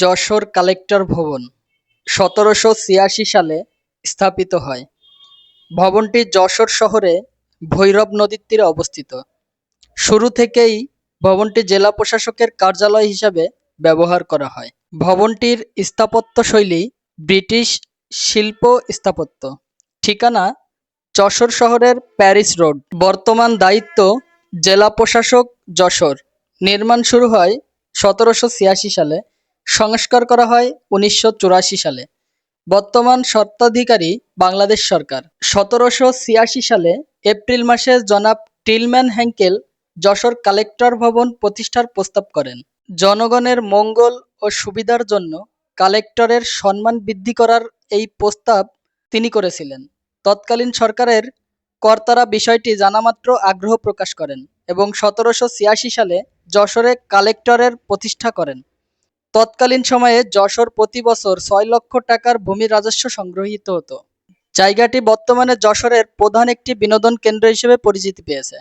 Jessore collector ভবন ১৭৮৬ সালে স্থাপিত হয়। ভবনটি যশোর শহরে ভৈরব নদীর তীরে অবস্থিত। শুরু থেকেই ভবনটি জেলা প্রশাসকের কার্যালয় হিসাবে ব্যবহার করা হয়। ভবনটির স্থাপত্যশৈলী ব্রিটিশ শিল্প স্থাপত্য। ঠিকানা: যশোর শহরের প্যারিস রোড। বর্তমান দায়িত্ব: জেলা প্রশাসক, যশোর। নির্মাণ শুরু হয় ১৭৮৬ সালে, সংস্কার করা হয় ১৯৮৪ সালে। বর্তমান স্বত্বাধিকারী বাংলাদেশ সরকার। ১৭৮৬ সালে এপ্রিল মাসে জনাব টিলম্যান হ্যাঙ্কেল যশোর কালেক্টর ভবন প্রতিষ্ঠার প্রস্তাব করেন। জনগণের মঙ্গল ও সুবিধার জন্য কালেক্টরের সম্মান বৃদ্ধি করার এই প্রস্তাব তিনি করেছিলেন। তৎকালীন সরকারের কর্তারা বিষয়টি জানামাত্র আগ্রহ প্রকাশ করেন এবং ১৭৮৬ সালে যশোরে কালেক্টরের প্রতিষ্ঠা করেন। তৎকালীন সময়ে যশোর প্রতি বছর ৬ লক্ষ টাকার ভূমি রাজস্ব সংগ্রহীত হতো। জায়গাটি বর্তমানে যশোরের প্রধান একটি বিনোদন কেন্দ্র হিসেবে পরিচিতি পেয়েছে।